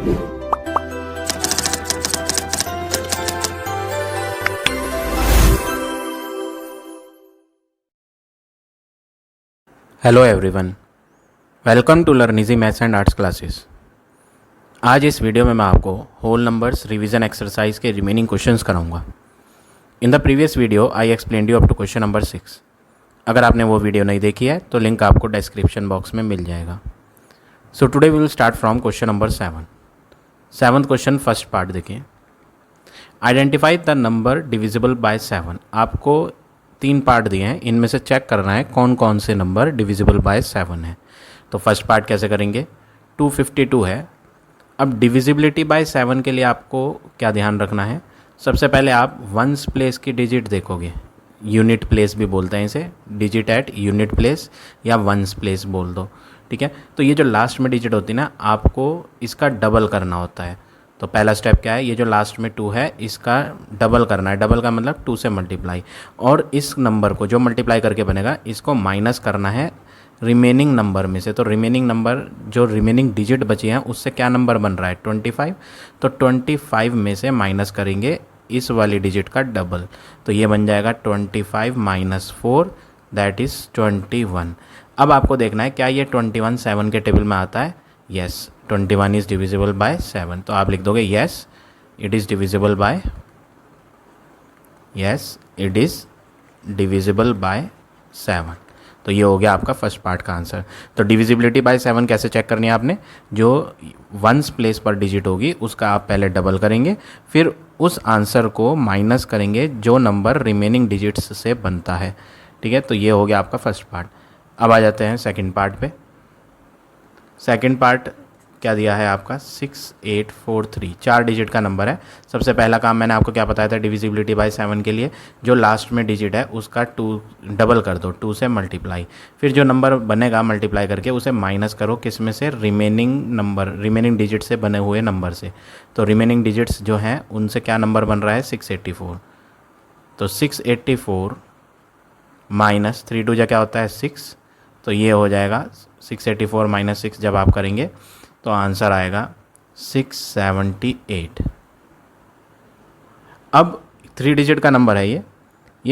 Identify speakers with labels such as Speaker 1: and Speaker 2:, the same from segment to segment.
Speaker 1: Hello everyone, welcome to learn easy maths and arts classes. आज इस video में मैं आपको होल नंबर्स रिवीजन एक्सरसाइज के रिमेनिंग क्वेश्चंस कराऊंगा। In the previous video I explained you up to question number 6। अगर आपने वो वीडियो नहीं देखी है तो लिंक आपको डिस्क्रिप्शन बॉक्स में मिल जाएगा। So today we will start from question number 7। Seventh question first part देखिए। Identify the number divisible by 7। आपको 3 पार्ट दिए हैं, इनमें से चेक करना है कौन कौन से नंबर डिविजिबल बाय 7 है। तो फर्स्ट पार्ट कैसे करेंगे, 252 है। अब डिविजिबिलिटी बाय 7 के लिए आपको क्या ध्यान रखना है, सबसे पहले आप वंस प्लेस की डिजिट देखोगे, यूनिट प्लेस भी बोलते हैं इसे, डिजिट एट यूनिट प्लेस या वंस प्लेस बोल दो, ठीक है। तो ये जो लास्ट में डिजिट होती है ना, आपको इसका डबल करना होता है। तो पहला स्टेप क्या है, ये जो लास्ट में 2 है इसका डबल करना है। डबल का मतलब 2 से मल्टीप्लाई, और इस नंबर को जो मल्टीप्लाई करके बनेगा इसको माइनस करना है रिमेनिंग नंबर में से। तो रिमेनिंग नंबर जो रिमेनिंग डिजिट बची हैं उससे क्या नंबर बन रहा है, 25। तो 25 में से माइनस करेंगे इस वाली डिजिट का डबल, तो ये बन जाएगा 25 माइनस 4 दैट इज़ 21। अब आपको देखना है क्या ये 21 7 के टेबल में आता है। Yes, 21 is divisible by 7। तो आप लिख दोगे yes it is divisible by, yes it is divisible by 7। तो ये हो गया आपका फर्स्ट पार्ट का आंसर। तो डिविजिबिलिटी बाय 7 कैसे चेक करनी है आपने, जो वंस प्लेस पर डिजिट होगी उसका आप पहले डबल करेंगे, फिर उस आंसर को माइनस करेंगे जो नंबर रिमेनिंग डिजिट्स से बनता है, ठीक है। तो ये हो गया आपका फर्स्ट पार्ट। अब आ जाते हैं सेकंड पार्ट पे। सेकंड पार्ट क्या दिया है आपका, 6843, 4 डिजिट का नंबर है। सबसे पहला काम मैंने आपको क्या बताया था डिविजिबिलिटी बाय 7 के लिए, जो लास्ट में डिजिट है उसका 2 डबल कर दो, 2 से मल्टीप्लाई, फिर जो नंबर बनेगा मल्टीप्लाई करके उसे माइनस करो किस में से, रिमेनिंग नंबर, रिमेनिंग डिजिट से बने हुए नंबर से। तो रिमेनिंग डिजिट्स जो हैं उनसे क्या नंबर बन रहा है, 684। तो 684 माइनस 3 2 जा क्या होता है 6, तो ये हो जाएगा 684 माइनस 6 जब आप करेंगे तो आंसर आएगा 678। अब 3 डिजिट का नंबर है ये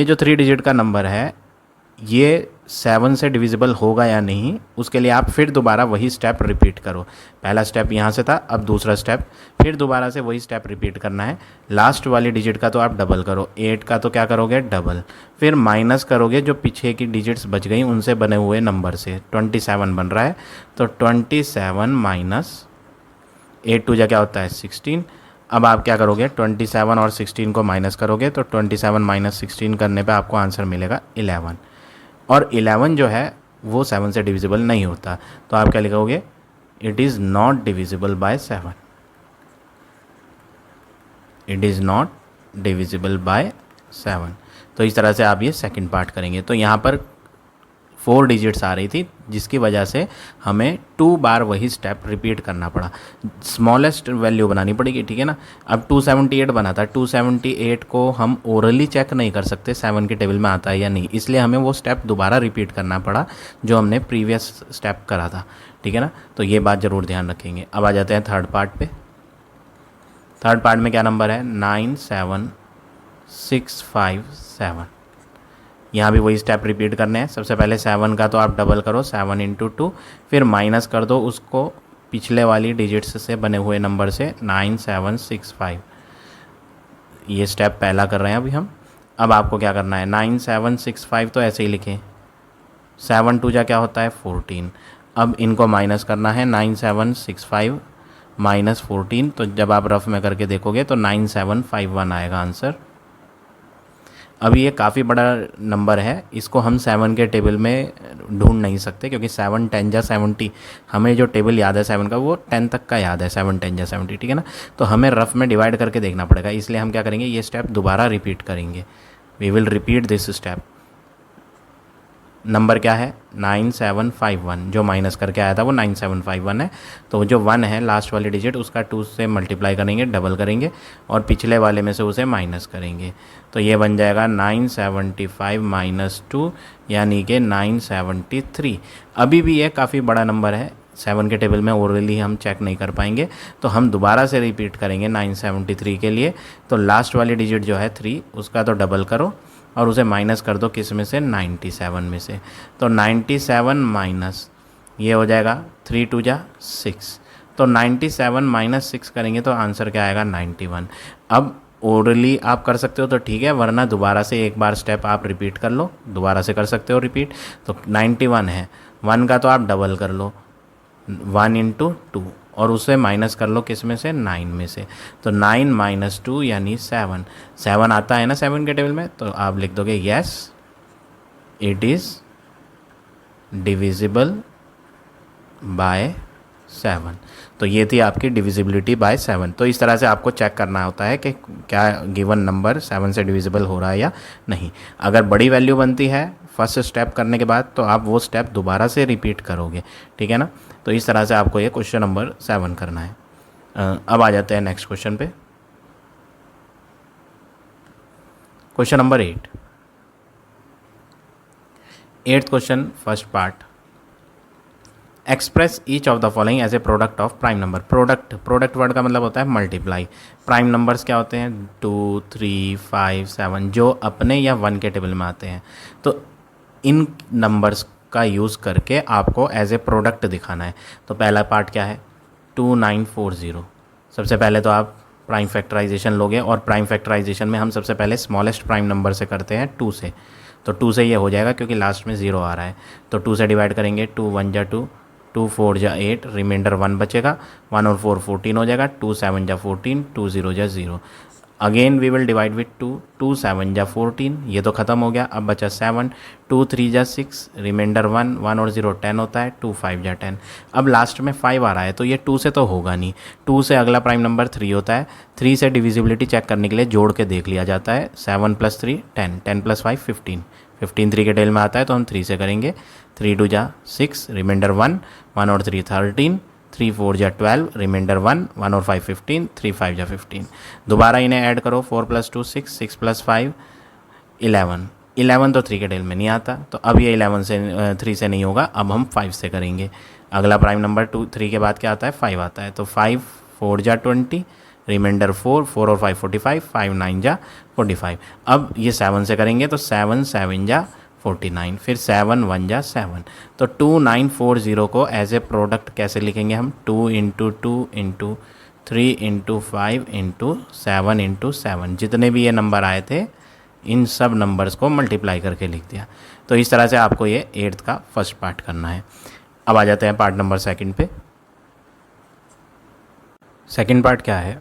Speaker 1: जो 3 डिजिट का नंबर है ये 7 से डिविजिबल होगा या नहीं, उसके लिए आप फिर दोबारा वही स्टेप रिपीट करो। पहला स्टेप यहाँ से था, अब दूसरा स्टेप, फिर दोबारा से वही स्टेप रिपीट करना है। लास्ट वाली डिजिट का तो आप डबल करो, 8 का तो क्या करोगे डबल, फिर माइनस करोगे जो पीछे की डिजिट्स बच गई उनसे बने हुए नंबर से। 27 बन रहा है, तो 27 माइनस 8 2 जा क्या होता है 16। अब आप क्या करोगे, 27 और 16 को माइनस करोगे, तो 27 माइनस 16 करने पे आपको आंसर मिलेगा 11। और 11 जो है वो 7 से डिविजिबल नहीं होता, तो आप क्या लिखोगे, it is not divisible by 7, it is not divisible by 7। तो इस तरह से आप ये सेकंड पार्ट करेंगे। तो यहाँ पर 4 डिजिट्स आ रही थी जिसकी वजह से हमें 2 बार वही स्टेप रिपीट करना पड़ा, स्मॉलेस्ट वैल्यू बनानी पड़ेगी, ठीक है ना। अब 278 बना था, 278 को हम ओरली चेक नहीं कर सकते 7 के टेबल में आता है या नहीं, इसलिए हमें वो स्टेप दोबारा रिपीट करना पड़ा जो हमने प्रीवियस स्टेप करा था, ठीक है ना। तो ये बात ज़रूर ध्यान रखेंगे। अब आ जाते हैं थर्ड पार्ट पे। थर्ड पार्ट में क्या नंबर है, 97657। यहाँ भी वही स्टेप रिपीट करने हैं। सबसे पहले 7 का तो आप डबल करो, 7 इंटू 2, फिर माइनस कर दो उसको पिछले वाली डिजिट्स से बने हुए नंबर से, 9765। ये स्टेप पहला कर रहे हैं अभी हम। अब आपको क्या करना है, 9765 तो ऐसे ही लिखें, 7 2 जा क्या होता है 14। अब इनको माइनस करना है, 9765 माइनस 14, तो जब आप रफ में करके देखोगे तो 9751 आएगा आंसर। अभी ये काफ़ी बड़ा नंबर है, इसको हम 7 के टेबल में ढूंढ नहीं सकते क्योंकि 7 10 जा 70, हमें जो टेबल याद है 7 का वो 10 तक का याद है, 7 10 जा 70, ठीक है ना। तो हमें रफ में डिवाइड करके देखना पड़ेगा, इसलिए हम क्या करेंगे, ये स्टेप दोबारा रिपीट करेंगे। We will repeat this step. Number क्या है 9751, जो माइनस करके आया था वो 9751 है। तो जो 1 है लास्ट वाली डिजिट उसका 2 से मल्टीप्लाई करेंगे, डबल करेंगे और पिछले वाले में से उसे माइनस करेंगे, तो ये बन जाएगा 975 माइनस 2 यानी कि 973। अभी भी ये काफ़ी बड़ा नंबर है, 7 के टेबल में ओरली हम चेक नहीं कर पाएंगे, तो हम दोबारा से रिपीट करेंगे 973 के लिए। तो लास्ट वाली डिजिट जो है 3, उसका तो डबल करो और उसे माइनस कर दो किस में से, 97 में से। तो 97 माइनस ये हो जाएगा 3 2 जा 6, तो 97 माइनस 6 करेंगे तो आंसर क्या आएगा, 91। अब ओरली आप कर सकते हो तो ठीक है, वरना दोबारा से एक बार स्टेप आप रिपीट कर लो, दोबारा से कर सकते हो रिपीट। तो 91 है, 1 का तो आप डबल कर लो 1 इंटू 2 और उसे माइनस कर लो किस में से, 9 में से। तो 9 माइनस 2 यानी 7, 7 आता है ना 7 के टेबल में, तो आप लिख दोगे yes it is divisible by 7। तो ये थी आपकी डिविजिबिलिटी बाय 7। तो इस तरह से आपको चेक करना होता है कि क्या गिवन नंबर 7 से डिविजिबल हो रहा है या नहीं। अगर बड़ी वैल्यू बनती है फर्स्ट स्टेप करने के बाद, तो आप वो स्टेप दोबारा से रिपीट करोगे, ठीक है ना। तो इस तरह से आपको ये क्वेश्चन नंबर 7 करना है। अब आ जाते हैं नेक्स्ट क्वेश्चन पे। Question number 8th question, first part. Express each of the following as a product of prime number. Product word का मतलब होता है मल्टीप्लाई। प्राइम नंबर्स क्या होते हैं, 2 3 5 7, जो अपने या 1 के टेबल में आते हैं। तो इन नंबर्स का यूज़ करके आपको एज ए प्रोडक्ट दिखाना है। तो पहला पार्ट क्या है, 2940। सबसे पहले तो आप प्राइम फैक्टराइजेशन लोगे, और प्राइम फैक्टराइजेशन में हम सबसे पहले स्मॉलेस्ट प्राइम नंबर से करते हैं, 2 से। तो 2 से ये हो जाएगा क्योंकि लास्ट में 0 आ रहा है। तो 2 से डिवाइड करेंगे, 2 1 जा 2, 2 4 जा 8, रिमाइंडर 1 बचेगा, 1 और 4 14 हो जाएगा, 2 7 जा 14, 2 0 जा 0। Again we will divide with 2, 2 7 जा 14, ये तो ख़त्म हो गया। अब बचा 7, 2 3 जा 6, रिमाइंडर 1, 1 और 0 10 होता है, 2 5 जा 10। अब लास्ट में 5 आ रहा है, तो ये 2 से तो होगा नहीं। 2 से अगला प्राइम नंबर 3 होता है। 3 से डिविजिबिलिटी चेक करने के लिए जोड़ के देख लिया जाता है। 7 + 3 10, 10 + 5 15, 15 3 के टेल में आता है, तो हम 3 से करेंगे। 3 2 जा 6, रिमाइंडर 1, 1 और 3 13, 3 4 जा 12, रिमाइंडर 1, 1 और 5 15, 3 5 जा 15। दोबारा इन्हें ऐड करो, 4 + 2 6, 6 + 5 11, 11 तो 3 के टेल में नहीं आता, तो अब ये 11 से 3 से नहीं होगा, अब हम 5 से करेंगे। अगला प्राइम नंबर 2 3 के बाद क्या आता है, 5 आता है। तो 5 4 जा 20, रिमाइंडर 4, 4 और 5 45, 5 9 जा 45। अब ये 7 से करेंगे, तो 7 7 जा 49, फिर 7 1 जा 7। तो 2940 को एज ए प्रोडक्ट कैसे लिखेंगे हम, 2 into 2 into 3 into 5 into 7 into 7। जितने भी ये नंबर आए थे इन सब नंबर्स को मल्टीप्लाई करके लिख दिया। तो इस तरह से आपको ये 8th का फर्स्ट पार्ट करना है। अब आ जाते हैं पार्ट नंबर 2 पे। सेकंड पार्ट क्या है,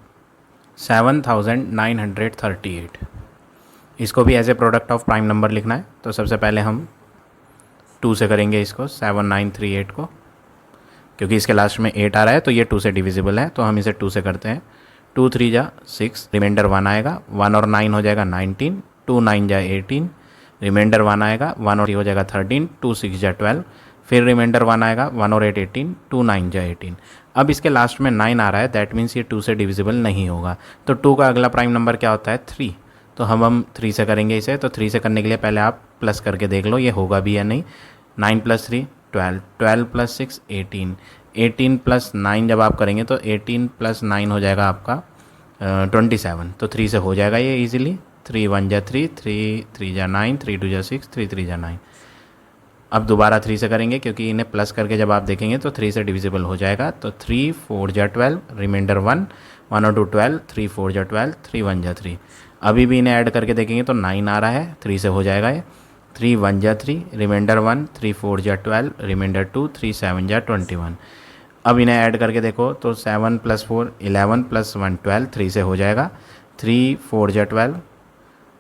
Speaker 1: 7938। इसको भी as a product of prime number लिखना है। तो सबसे पहले हम 2 से करेंगे इसको, 7938 को, क्योंकि इसके लास्ट में 8 आ रहा है तो ये 2 से डिविजिबल है, तो हम इसे 2 से करते हैं। 2 3 जा 6, रिमाइंडर 1 आएगा, 1 और 9 हो जाएगा 19, 2 9 जा 18, रिमाइंडर 1 आएगा, 1 और 3 हो जाएगा 13, 2 6 जा 12, फिर रिमाइंडर 1 आएगा, 1 और 8 18, 2 9 जा 18। अब इसके लास्ट में 9 आ रहा है, दैट मीन्स ये 2 से डिविजिबल नहीं होगा। तो 2 का अगला प्राइम नंबर क्या होता है, 3। तो हम 3 से करेंगे इसे। तो 3 से करने के लिए पहले आप प्लस करके देख लो ये होगा भी या नहीं। 9 + 3 12, 12 + 6 18, 18 + 9 जब आप करेंगे तो 18 + 9 हो जाएगा आपका 27। तो 3 से हो जाएगा ये इजीली। 3 1 जा 3, 3 3 जा 9, 3 2 जा 6, 3 3 जा 9। अब दोबारा 3 से करेंगे क्योंकि इन्हें प्लस करके जब आप देखेंगे तो 3 से डिविजिबल हो जाएगा। तो 3 4 जा 12, रिमाइंडर 1, 1 और 2 12, 3 4 जा 12, 3 1 जा 3। अभी भी इन्हें ऐड करके देखेंगे तो 9 आ रहा है, 3 से हो जाएगा ये। 3 1 जा 3, रिमाइंडर 1, 3 4 जा 12, रिमाइंडर 2, 3 7 जा 21। अब इन्हें ऐड करके देखो तो 7 + 4 11 + 1 12, 3 से हो जाएगा। 3 4 जा 12,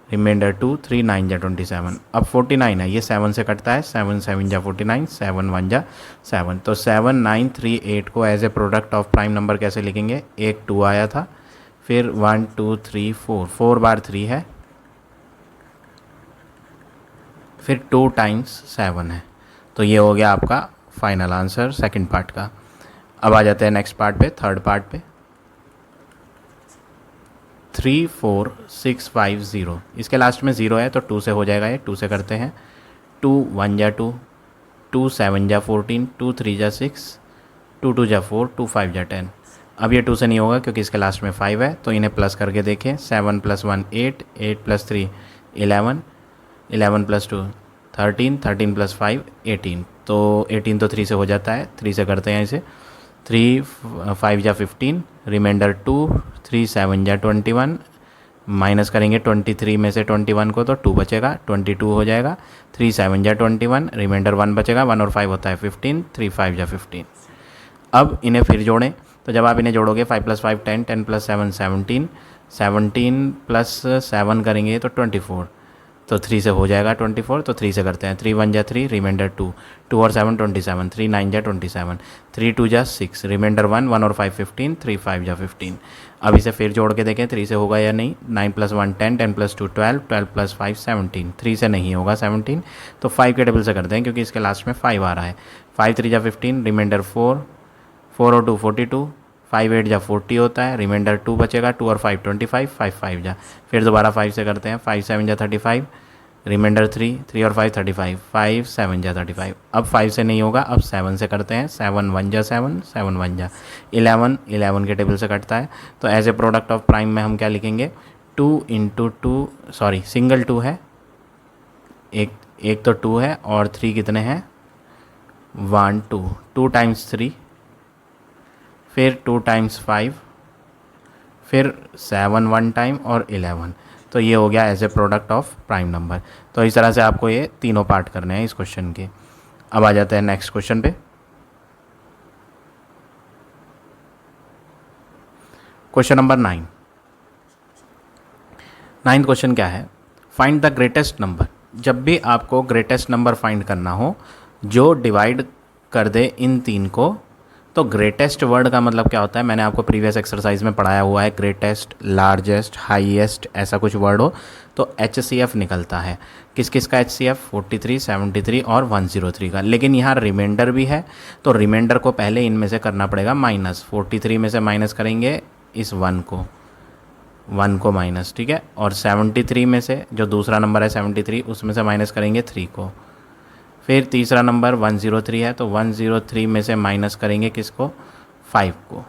Speaker 1: रिमाइंडर 2, 3 9 जा 27। अब 49 है, ये 7 से कटता है, 7 7 जा 49, 7 1 जा 7। तो 7938 को as a product of prime number कैसे लिखेंगे, एक 2 आया था, फिर 1 2 3 4, 4 बार 3 है, फिर 2 टाइम्स 7 है। तो ये हो गया आपका फाइनल आंसर सेकंड पार्ट का। अब आ जाते हैं नेक्स्ट पार्ट पे, थर्ड पार्ट पे। 34650, इसके लास्ट में 0 है तो 2 से हो जाएगा ये। 2 से करते हैं। 2 1 जा 2, 2 7 जा 14, 2 3 जा 6, 2 2 जा 4, 2 5 जा 10। अब ये 2 से नहीं होगा क्योंकि इसके लास्ट में 5 है, तो इन्हें प्लस करके देखें। 7 + 1 8, 8 + 3 11, 11 + 2 13, 13 + 5 18। तो 18 तो 3 से हो जाता है, 3 से करते हैं इसे। 3 5 जा 15, रिमाइंडर 2, 3 7 जा 21, माइनस करेंगे 23 में से 21 को तो 2 बचेगा, 22 हो जाएगा। 3 7 जा 21, रिमाइंडर 1 बचेगा, 1 और 5 होता है 15, 3 5 जा 15। अब इन्हें फिर जोड़ें, तो जब आप इन्हें जोड़ोगे 5 + 5 10, 10 + 7 17, 17 + 7 करेंगे तो 24, तो 3 से हो जाएगा 24, तो 3 से करते हैं। 3 1 जा 3, रिमाइंडर 2, 2 और 7 27, 3 9 जा 27, 3 2 जा 6, रिमाइंडर 1, 1 और 5 15, 3 5 जा 15। अब इसे फिर जोड़ के देखें 3 से होगा या नहीं। 9 + 1 10, 10 + 2 12, 12 + 5 17, 3 से नहीं होगा 17, तो 5 के टेबल से करते हैं क्योंकि इसके लास्ट में 5 आ रहा है। 5 3 जा 15, रिमाइंडर 4, 4 और 2 42, 5 8 जा 40 होता है, रिमाइंडर 2 बचेगा, 2 और 5 25, 5 5 जा, फिर दोबारा 5 से करते हैं। 5 7 जा 35, रिमाइंडर 3, 3 और 5 35, 5 7 जा 35। अब 5 से नहीं होगा, अब 7 से करते हैं। 7 1 जा 7, 7 1 जा 11, 11 के टेबल से कटता है। तो as a product of prime में हम क्या लिखेंगे, 2 × 2, सॉरी सिंगल 2 है, एक तो 2 है और 3 कितने हैं 1 2, 2 × 3, फिर 2 × 5, फिर 7 1 टाइम और 11। तो ये हो गया as a product of prime number. तो इस तरह से आपको ये तीनों पार्ट करने हैं इस क्वेश्चन के। अब आ जाते हैं नेक्स्ट क्वेश्चन पे। Question number 9। 9th क्वेश्चन क्या है, फाइंड द ग्रेटेस्ट नंबर। जब भी आपको ग्रेटेस्ट नंबर फाइंड करना हो जो डिवाइड कर दे इन तीन को, तो ग्रेटेस्ट वर्ड का मतलब क्या होता है, मैंने आपको प्रीवियस एक्सरसाइज में पढ़ाया हुआ है। ग्रेटेस्ट, लार्जेस्ट, हाईएस्ट, ऐसा कुछ वर्ड हो तो HCF निकलता है। किस किस का HCF, 43, 73 और 103 का। लेकिन यहाँ रिमाइंडर भी है, तो रिमाइंडर को पहले इनमें से करना पड़ेगा माइनस। 43 में से माइनस करेंगे इस 1 को माइनस, ठीक है। और 73 में से जो दूसरा नंबर है 73, उसमें से माइनस करेंगे 3 को। फिर तीसरा नंबर 103 है, तो 103 में से माइनस करेंगे किसको, 5 को।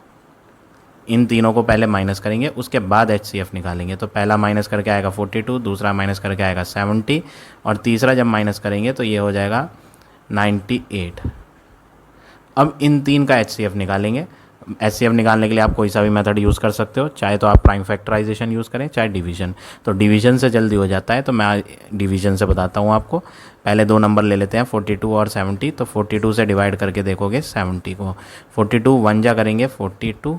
Speaker 1: इन तीनों को पहले माइनस करेंगे, उसके बाद HCF निकालेंगे। तो पहला माइनस करके आएगा 42, दूसरा माइनस करके आएगा 70, और तीसरा जब माइनस करेंगे तो ये हो जाएगा 98। अब इन तीन का HCF निकालेंगे। HCF निकालने के लिए आप कोई सा भी मेथड यूज़ कर सकते हो, चाहे तो आप प्राइम फैक्टराइजेशन यूज़ करें, चाहे डिवीजन। तो डिवीजन से जल्दी हो जाता है, तो मैं डिवीजन से बताता हूँ आपको। पहले दो नंबर ले लेते हैं 42 और 70। तो 42 से डिवाइड करके देखोगे 70 को। 42 1 जा करेंगे 42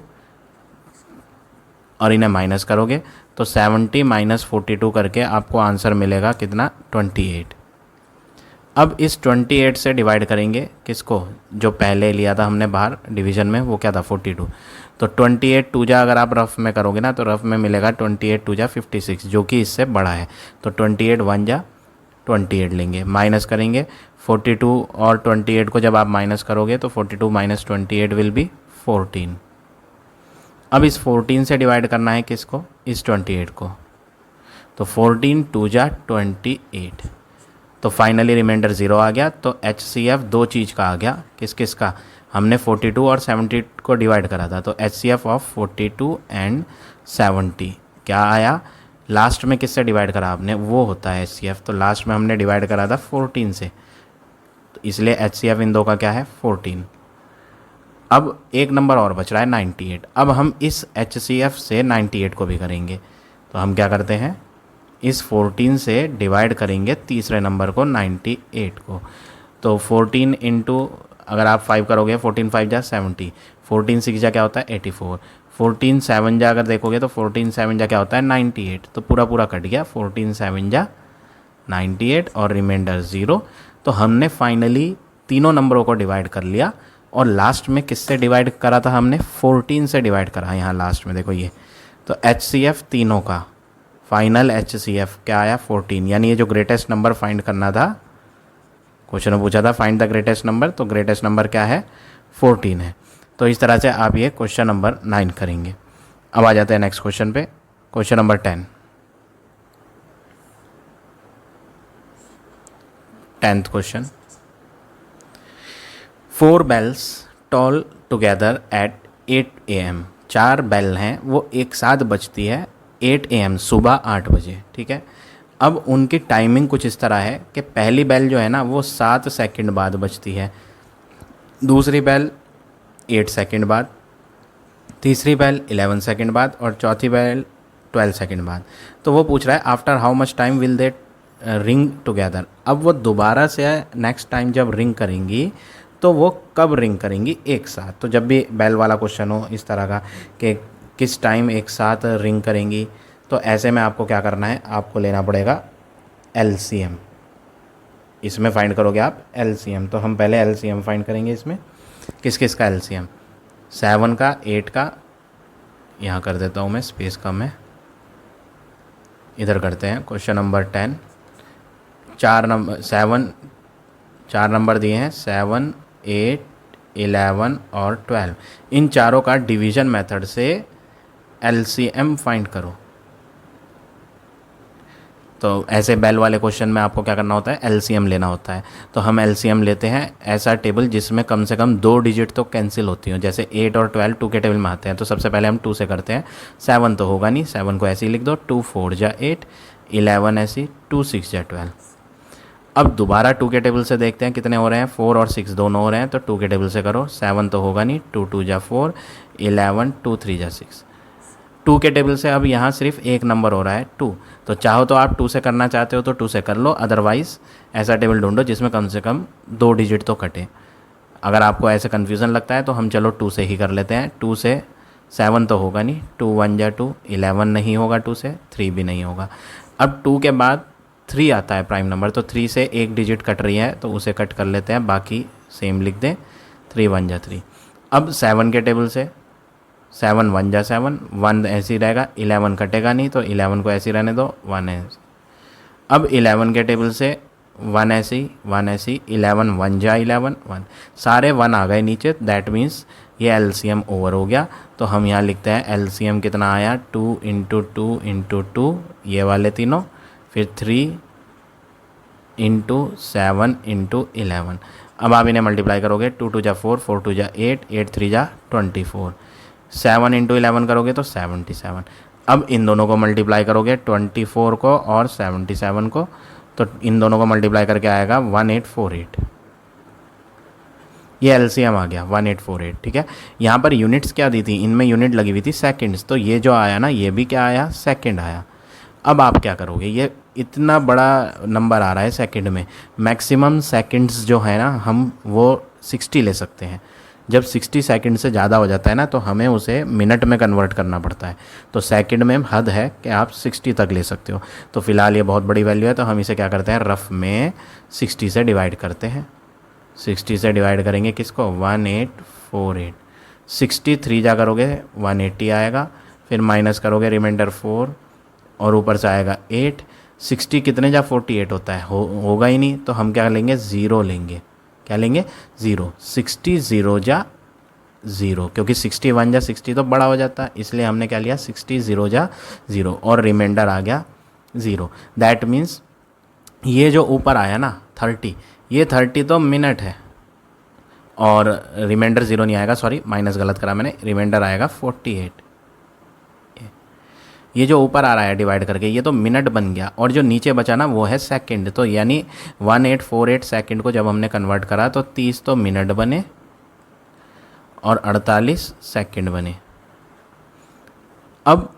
Speaker 1: और इन्हें माइनस करोगे तो 70 - 42 करके आपको आंसर मिलेगा कितना, 28। अब इस 28 से डिवाइड करेंगे किसको, जो पहले लिया था हमने बाहर डिवीजन में, वो क्या था 42। तो 28 2 जा अगर आप रफ में करोगे ना, तो रफ में मिलेगा 28 2 जा 56, जो कि इससे बड़ा है। तो 28 1 जा 28 लेंगे, माइनस करेंगे 42 और 28 को जब आप माइनस करोगे तो 42 - 28 विल बी 14। अब इस 14 से डिवाइड करना है किसको, इस 28 को। तो 14 2 जा 28, तो फाइनली रिमाइंडर 0 आ गया। तो HCF दो चीज़ का आ गया, किस किस का, हमने 42 और 70 को डिवाइड करा था, तो HCF ऑफ 42 एंड 70 क्या आया, लास्ट में किससे डिवाइड करा आपने, वो होता है HCF। तो लास्ट में हमने डिवाइड करा था 14 से, तो इसलिए HCF इन दो का क्या है 14। अब एक नंबर और बच रहा है 98। अब हम इस HCF से 98 को भी करेंगे। तो हम क्या करते हैं, इस 14 से डिवाइड करेंगे तीसरे नंबर को 98 को। तो 14 इंटू अगर आप 5 करोगे, 14 5 जा 70, 14 6 जा क्या होता है 84, 14 7 जा अगर देखोगे तो 14 7 जा क्या होता है 98। तो पूरा पूरा कट गया, 14 7 जा 98 और रिमाइंडर 0। तो हमने फाइनली तीनों नंबरों को डिवाइड कर लिया, और लास्ट में किससे डिवाइड करा था हमने, 14 से डिवाइड करा। यहाँ लास्ट में देखो ये, तो HCF तीनों का फाइनल HCF क्या आया 14। यानी ये जो ग्रेटेस्ट नंबर फाइंड करना था, क्वेश्चन में पूछा था फाइंड द ग्रेटेस्ट नंबर, तो ग्रेटेस्ट नंबर क्या है 14 है। तो इस तरह से आप ये क्वेश्चन नंबर 9 करेंगे। अब आ जाते हैं नेक्स्ट क्वेश्चन पे, question number 10। 10th question, 4 bells toll together at 8 AM। 4 bell हैं वो एक साथ बजती है 8 AM, सुबह 8 बजे, ठीक है। अब उनकी टाइमिंग कुछ इस तरह है कि पहली बेल जो है ना वो 7 सेकंड बाद बजती है, दूसरी बेल 8 सेकंड बाद, तीसरी बेल 11 सेकंड बाद और चौथी बेल 12 सेकंड बाद। तो वो पूछ रहा है after how much time will they ring together. अब वो दोबारा से नेक्स्ट टाइम जब रिंग करेंगी तो वो कब रिंग करेंगी एक साथ। तो जब भी बेल वाला क्वेश्चन हो इस तरह का कि किस टाइम एक साथ रिंग करेंगी, तो ऐसे में आपको क्या करना है, आपको लेना पड़ेगा LCM। इसमें फाइंड करोगे आप LCM। तो हम पहले LCM फाइंड करेंगे इसमें। किस किस का LCM? 7 का, 8 का, यहाँ कर देता हूँ मैं, स्पेस कम है, इधर करते हैं। क्वेश्चन नंबर 10, 4 नंबर दिए हैं, 7, 8, 11 और 12। इन चारों का डिवीजन मेथड से LCM फाइंड करो। तो ऐसे बेल वाले क्वेश्चन में आपको क्या करना होता है, LCM लेना होता है। तो हम LCM लेते हैं ऐसा टेबल जिसमें कम से कम 2 डिजिट तो कैंसिल होती हो। जैसे 8 और 12 2 के टेबल में आते हैं, तो सबसे पहले हम 2 से करते हैं। 7 तो होगा नहीं, 7 को ऐसे ही लिख दो, 2 4 जा 8, 11 ऐसी, 2 6 जा 12। अब दोबारा 2 के टेबल से देखते हैं कितने हो रहे हैं, 4 और 6 दोनों हो रहे हैं, तो 2 के टेबल से करो। 7 तो होगा नहीं, 2 2 जा 4, 11, 2 3 जा 6। 2 के टेबल से अब यहाँ सिर्फ एक नंबर हो रहा है 2। तो चाहो तो आप 2 से करना चाहते हो तो 2 से कर लो, अदरवाइज़ ऐसा टेबल ढूंढो जिसमें कम से कम 2 डिजिट तो कटे। अगर आपको ऐसे कन्फ्यूज़न लगता है तो हम चलो 2 से ही कर लेते हैं। 2 से 7 तो होगा नहीं, 2 1 जा 2, 11 नहीं होगा 2 से, 3 भी नहीं होगा। अब 2 के बाद 3 आता है प्राइम नंबर, तो 3 से एक डिजिट कट रही है तो उसे कट कर लेते हैं, बाकी सेम लिख दें, 3 1 जा 3। अब 7 के टेबल से 7 1 जा 7, 1 ऐसे ही रहेगा, 11 कटेगा नहीं तो 11 को ऐसे ही रहने दो, 1 ऐसे। अब 11 के टेबल से 1 ऐसे ही, 1 ऐसे ही, 11 1 जा 11 1, सारे 1 आ गए नीचे, दैट मीन्स ये LCM ओवर हो गया। तो हम यहाँ लिखते हैं LCM कितना आया, 2 × 2 × 2, ये वाले तीनों, फिर 3 × 7 × 11। अब आप इन्हें मल्टीप्लाई करोगे, 2 2 जा 4, 4 2 जा 8, 8 3 जा 24, 7 × 11 करोगे तो 77। अब इन दोनों को मल्टीप्लाई करोगे, 24 को और 77 को, तो इन दोनों को मल्टीप्लाई करके आएगा 1848। ये LCM आ गया 1848, ठीक है। यहाँ पर यूनिट्स क्या दी थी, इनमें यूनिट लगी हुई थी सेकंड्स, तो ये जो आया ना ये भी क्या आया, सेकंड आया। अब आप क्या करोगे, ये इतना बड़ा नंबर आ रहा है सेकंड में, मैक्सिमम सेकंड्स जो है ना हम वो 60 ले सकते हैं। जब 60 सेकंड से ज़्यादा हो जाता है ना तो हमें उसे मिनट में कन्वर्ट करना पड़ता है। तो सेकंड में हद है कि आप 60 तक ले सकते हो। तो फिलहाल ये बहुत बड़ी वैल्यू है, तो हम इसे क्या करते हैं, रफ में 60 से डिवाइड करते हैं। 60 से डिवाइड करेंगे किसको, 1848। 63 जा करोगे 180 आएगा, फिर माइनस करोगे रिमाइंडर 4 और ऊपर से आएगा 8। 60 कितने जा 48 होता है, होगा ही नहीं, तो हम क्या लेंगे, 0 लेंगे। क्या लेंगे, 0। 60 0 जा 0, क्योंकि 61 जा 60 तो बड़ा हो जाता है, इसलिए हमने क्या लिया, 60 0 जा 0 और रिमाइंडर आ गया 0। दैट मीन्स ये जो ऊपर आया ना 30, ये 30 तो मिनट है और रिमाइंडर 0 नहीं आएगा, सॉरी माइनस गलत करा मैंने, रिमाइंडर आएगा 48। ये जो ऊपर आ रहा है डिवाइड करके ये तो मिनट बन गया, और जो नीचे बचा ना वो है सेकंड। तो यानी 1848 सेकंड को जब हमने कन्वर्ट करा तो 30 तो मिनट बने और 48 सेकंड बने। अब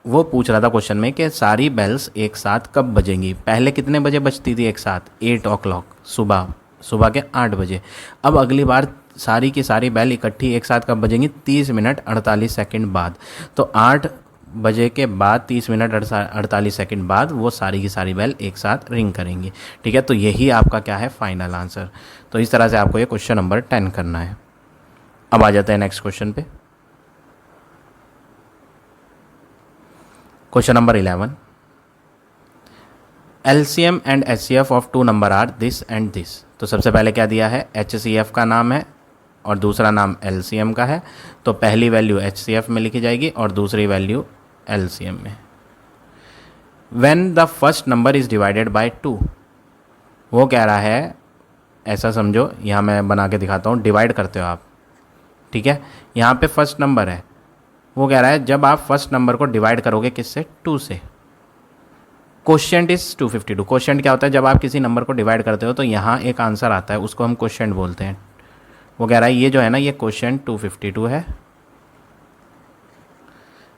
Speaker 1: वो पूछ रहा था क्वेश्चन में कि सारी बेल्स एक साथ कब बजेंगी। पहले कितने बजे बजती थी एक साथ, 8 o'clock, सुबह के 8 बजे। अब अगली बार सारी की सारी बेल इकट्ठी एक साथ कब बजेंगी, 30 मिनट 48 सेकंड बाद। तो 8 बजे के बाद 30 मिनट 48 सेकंड बाद वो सारी की सारी बेल एक साथ रिंग करेंगी, ठीक है। तो यही आपका क्या है, फाइनल आंसर। तो इस तरह से आपको ये क्वेश्चन नंबर 10 करना है। अब आ जाते हैं नेक्स्ट क्वेश्चन पे। Question number 11, LCM and HCF of 2 number are this and this. तो सबसे पहले क्या दिया है, HCF का नाम है और दूसरा नाम LCM का है। तो पहली वैल्यू HCF में लिखी जाएगी और दूसरी वैल्यू LCM में। When the first number is divided by 2, वो कह रहा है, ऐसा समझो, यहाँ मैं बना के दिखाता हूँ, डिवाइड करते हो आप ठीक है, यहाँ पे फर्स्ट नंबर है, वो कह रहा है जब आप फर्स्ट नंबर को डिवाइड करोगे किससे, 2 से। Quotient is 252। क्वोशिएंट क्या होता है, जब आप किसी नंबर को डिवाइड करते हो तो यहाँ एक आंसर आता है, उसको हम क्वोशिएंट बोलते हैं। वो कह रहा है ये जो है ना, ये क्वोशिएंट 252 है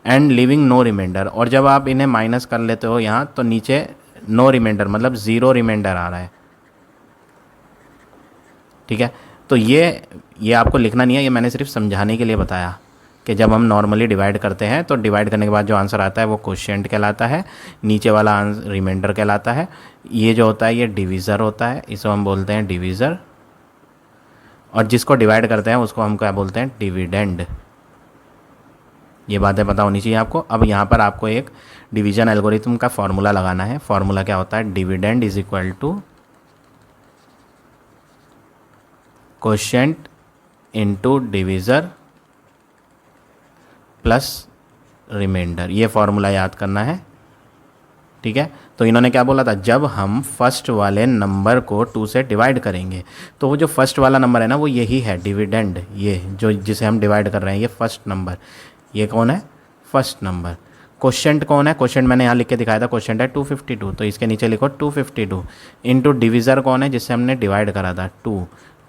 Speaker 1: एंड लिविंग नो रिमाइंडर। और जब आप इन्हें माइनस कर लेते हो यहाँ, तो नीचे नो रिमाइंडर मतलब 0 रिमाइंडर आ रहा है। ठीक है, तो ये आपको लिखना नहीं है, ये मैंने सिर्फ समझाने के लिए बताया कि जब हम नॉर्मली डिवाइड करते हैं तो डिवाइड करने के बाद जो आंसर आता है वो क्वोशिएंट कहलाता है, नीचे वाला आंसर रिमाइंडर कहलाता है। ये जो होता है ये डिवीज़र होता है, इसको हम बोलते हैं डिवीज़र। और जिसको डिवाइड करते हैं उसको हम क्या बोलते हैं, डिविडेंड। ये बातें पता होनी चाहिए आपको। अब यहाँ पर आपको एक डिवीजन एल्गोरिथम का फॉर्मूला लगाना है। फॉर्मूला क्या होता है, dividend is equal to quotient into divisor plus remainder. ये फॉर्मूला याद करना है। ठीक है, तो इन्होंने क्या बोला था, जब हम फर्स्ट वाले नंबर को 2 से डिवाइड करेंगे, तो वो जो फर्स्ट वाला नंबर है ना, वो यही है डिविडेंड। ये जो जिसे हम डिवाइड कर रहे हैं, ये फर्स्ट नंबर, ये कौन है, फर्स्ट नंबर। क्वोशिएंट कौन है, क्वोशिएंट मैंने यहाँ लिख के दिखाया था, क्वोशिएंट है 252, तो इसके नीचे लिखो 252 इनटू डिवीज़र कौन है, जिससे हमने डिवाइड करा था 2,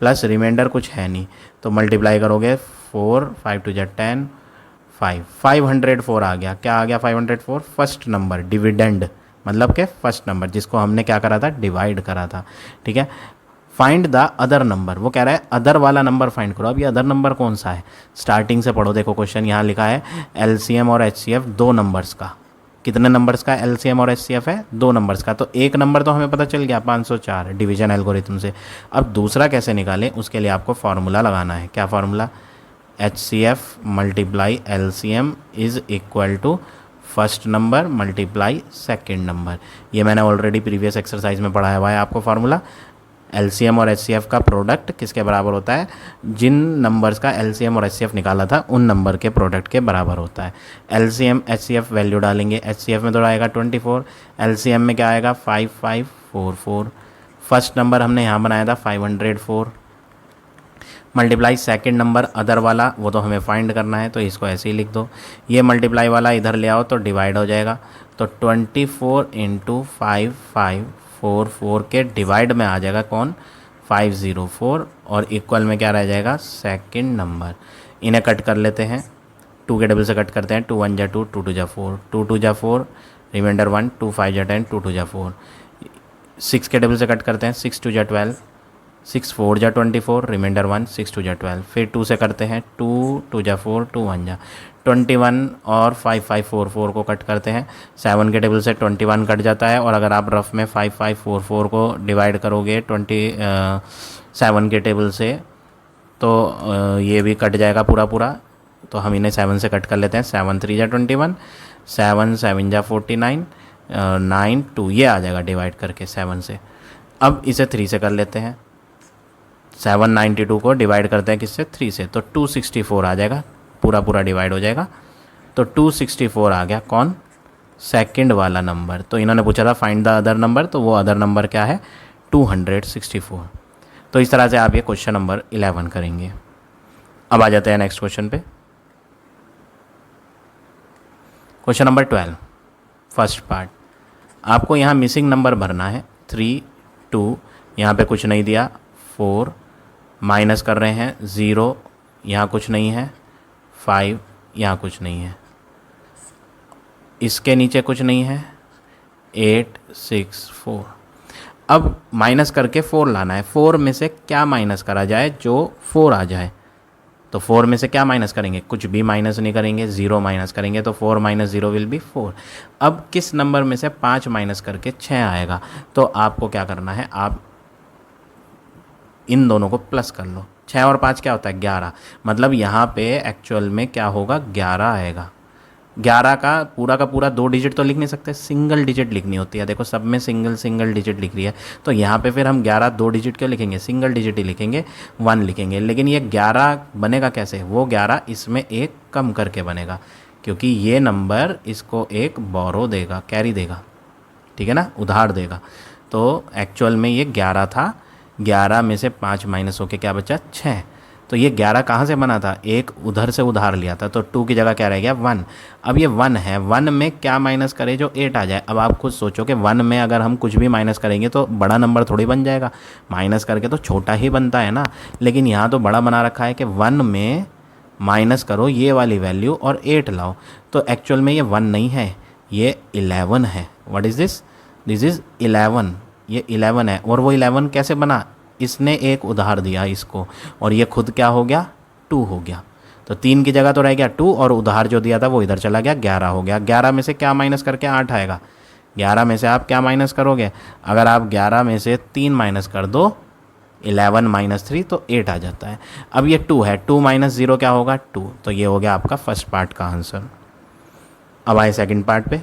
Speaker 1: प्लस रिमाइंडर कुछ है नहीं, तो मल्टीप्लाई करोगे 4, 5 2 जा 10, 504 आ गया। क्या आ गया, 504, फर्स्ट नंबर, डिविडेंड मतलब के फर्स्ट नंबर जिसको हमने क्या करा था, डिवाइड करा था। ठीक है, फाइंड द अदर नंबर, वो कह रहा है अदर वाला नंबर फाइंड करो। अब ये अदर नंबर कौन सा है, स्टार्टिंग से पढ़ो। देखो क्वेश्चन यहाँ लिखा है एलसीएम और एचसीएफ 2 नंबर्स का। कितने नंबर्स का एलसीएम और एचसीएफ है, 2 नंबर्स का। तो एक नंबर तो हमें पता चल गया 504 डिवीजन एल्गोरिथम से। अब दूसरा कैसे निकालें, उसके लिए आपको फार्मूला लगाना है। क्या formula, HCF multiply LCM is equal to first number multiply second number. ये मैंने ऑलरेडी प्रीवियस एक्सरसाइज में पढ़ाया हुआ है आपको फार्मूला। एलसीएम और एचसीएफ का प्रोडक्ट किसके बराबर होता है, जिन नंबर्स का एलसीएम और एचसीएफ निकाला था उन नंबर के प्रोडक्ट के बराबर होता है। एलसीएम एचसीएफ वैल्यू डालेंगे, एचसीएफ में तो आएगा 24, एलसीएम में क्या आएगा 5544। फर्स्ट नंबर हमने यहाँ बनाया था 504, मल्टीप्लाई सेकंड नंबर अदर वाला, वो तो हमें फाइंड करना है, तो इसको ऐसे ही लिख दो। ये मल्टीप्लाई वाला इधर ले आओ तो डिवाइड हो जाएगा, तो 24 इंटू 5544 के डिवाइड में आ जाएगा कौन, 504, और इक्वल में क्या रह जाएगा, सेकंड नंबर। इन्हें कट कर लेते हैं, 2 के डबल से कट करते हैं, 2 1 जा 2, 2 2 जा 4, 2 2 जा 4, रिमाइंडर 1, 2 5 जा 10, 2 2 जा 4। 6 के डबल से कट करते हैं, 6 2 जा 12, 6 4 जा 24, रिमाइंडर 1, 6 2 जा 12। फिर 2 से करते हैं, 2 2 जा 4, 2 1 जा 21, और 5544 को कट करते हैं। 7 के टेबल से 21 कट जाता है, और अगर आप रफ में 5544 को डिवाइड करोगे 7 के टेबल से, तो ये भी कट जाएगा पूरा पूरा। तो हम इन्हें 7 से कट कर लेते हैं, 7 3 जा 21, 7 7 जा 49, 9 2, ये आ जाएगा डिवाइड करके 7 से। अब इसे 3 से कर लेते हैं, 792 को डिवाइड करते हैं किससे, 3 से, तो 264 आ जाएगा, पूरा पूरा डिवाइड हो जाएगा। तो 264 आ गया कौन, सेकंड वाला नंबर। तो इन्होंने पूछा था फाइंड द अदर नंबर, तो वो अदर नंबर क्या है, 264। तो इस तरह से आप ये क्वेश्चन नंबर 11 करेंगे। अब आ जाते हैं नेक्स्ट क्वेश्चन पे। Question number 12, first part. आपको यहाँ मिसिंग नंबर भरना है, 3 2, यहाँ पे कुछ नहीं दिया, 4 माइनस कर रहे हैं, 0 यहाँ कुछ नहीं है, 5 यहाँ कुछ नहीं है, इसके नीचे कुछ नहीं है, 8 6 4। अब माइनस करके 4 लाना है। 4 में से क्या माइनस करा जाए जो 4 आ जाए, तो 4 में से क्या माइनस करेंगे, कुछ भी माइनस नहीं करेंगे, 0 माइनस करेंगे, तो 4 माइनस 0 विल बी 4। अब किस नंबर में से 5 माइनस करके 6 आएगा, तो आपको क्या करना है, आप इन दोनों को प्लस कर लो। 6 और 5 क्या होता है, 11, मतलब यहाँ पे एक्चुअल में क्या होगा, 11 आएगा। 11 का पूरा 2 डिजिट तो लिख नहीं सकते, सिंगल डिजिट लिखनी होती है। देखो सब में सिंगल डिजिट लिख रही है, तो यहाँ पे फिर हम 11 2 डिजिट क्यों लिखेंगे, सिंगल डिजिट ही लिखेंगे, 1 लिखेंगे। लेकिन ये 11 बनेगा कैसे, वो 11 इसमें एक कम करके बनेगा, क्योंकि ये नंबर इसको एक बोरो देगा, कैरी देगा, ठीक है ना, उधार देगा। तो एक्चुअल में ये 11 था, 11 में से 5 माइनस होके क्या बचा, 6। तो ये 11 कहाँ से बना था, एक उधर से उधार लिया था, तो 2 की जगह क्या रह गया 1। अब ये 1 है, 1 में क्या माइनस करें जो 8 आ जाए। अब आप खुद सोचो कि 1 में अगर हम कुछ भी माइनस करेंगे तो बड़ा नंबर थोड़ी बन जाएगा, माइनस करके तो छोटा ही बनता है ना। लेकिन यहाँ तो बड़ा बना रखा है कि 1 में माइनस करो ये वाली वैल्यू और 8 लाओ। तो एक्चुअल में ये 1 नहीं है, ये 11 है। What is this, this is 11, ये 11 है। और वो 11 कैसे बना, इसने एक उधार दिया इसको, और ये खुद क्या हो गया 2 हो गया। तो 3 की जगह तो रह गया 2, और उधार जो दिया था वो इधर चला गया 11 हो गया। 11 में से क्या माइनस करके 8 आएगा, 11 में से आप क्या माइनस करोगे, अगर आप 11 में से 3 माइनस कर दो 11 माइनस 3 तो 8 आ जाता है। अब ये 2 है, 2 माइनस 0 क्या होगा 2। तो ये हो गया आपका फर्स्ट पार्ट का आंसर। अब आए सेकंड पार्ट पे।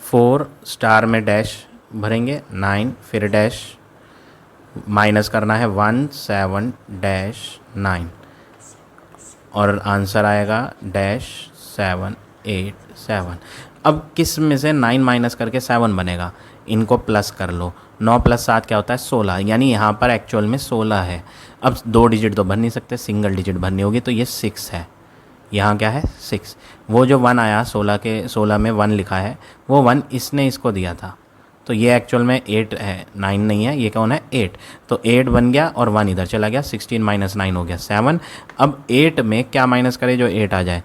Speaker 1: 4 स्टार में डैश भरेंगे 9, फिर डैश माइनस करना है 1 7 डैश 9, और आंसर आएगा डैश 7 8 7। अब किस में से 9 माइनस करके 7 बनेगा, इनको प्लस कर लो। 9 + 7 क्या होता है 16, यानी यहाँ पर एक्चुअल में 16 है। अब 2 डिजिट तो भर नहीं सकते, सिंगल डिजिट भरनी होगी, तो ये 6 है। यहाँ क्या है 6। वो जो 1 आया 16 में 1 लिखा है, वो 1 इसने इसको दिया था, तो ये एक्चुअल में 8 है, 9 नहीं है। ये कौन है 8, तो 8 बन गया और 1 इधर चला गया, 16 माइनस 9 हो गया 7। अब 8 में क्या माइनस करे जो 8 आ जाए,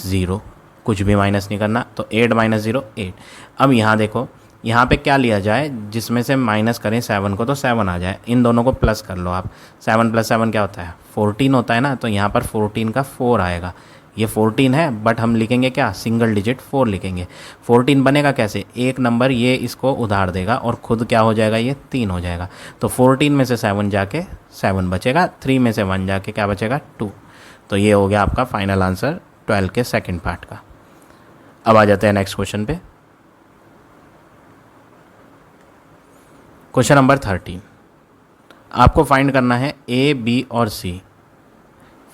Speaker 1: 0, कुछ भी माइनस नहीं करना, तो 8 माइनस 0 8। अब यहाँ देखो, यहाँ पे क्या लिया जाए जिसमें से माइनस करें 7 को तो 7 आ जाए, इन दोनों को प्लस कर लो आप। 7 + 7 क्या होता है 14 होता है ना, तो यहाँ पर 14 का 4 आएगा। ये 14 है, बट हम लिखेंगे क्या, सिंगल डिजिट 4 लिखेंगे। 14 बनेगा कैसे, एक नंबर ये इसको उधार देगा और खुद क्या हो जाएगा, ये 3 हो जाएगा। तो 14 में से 7 जाके 7 बचेगा, 3 में से 1 जाके क्या बचेगा 2। तो ये हो गया आपका फाइनल आंसर 12 के सेकंड पार्ट का। अब आ जाते हैं नेक्स्ट क्वेश्चन पे। क्वेश्चन नंबर 13, आपको फाइंड करना है ए, बी और सी।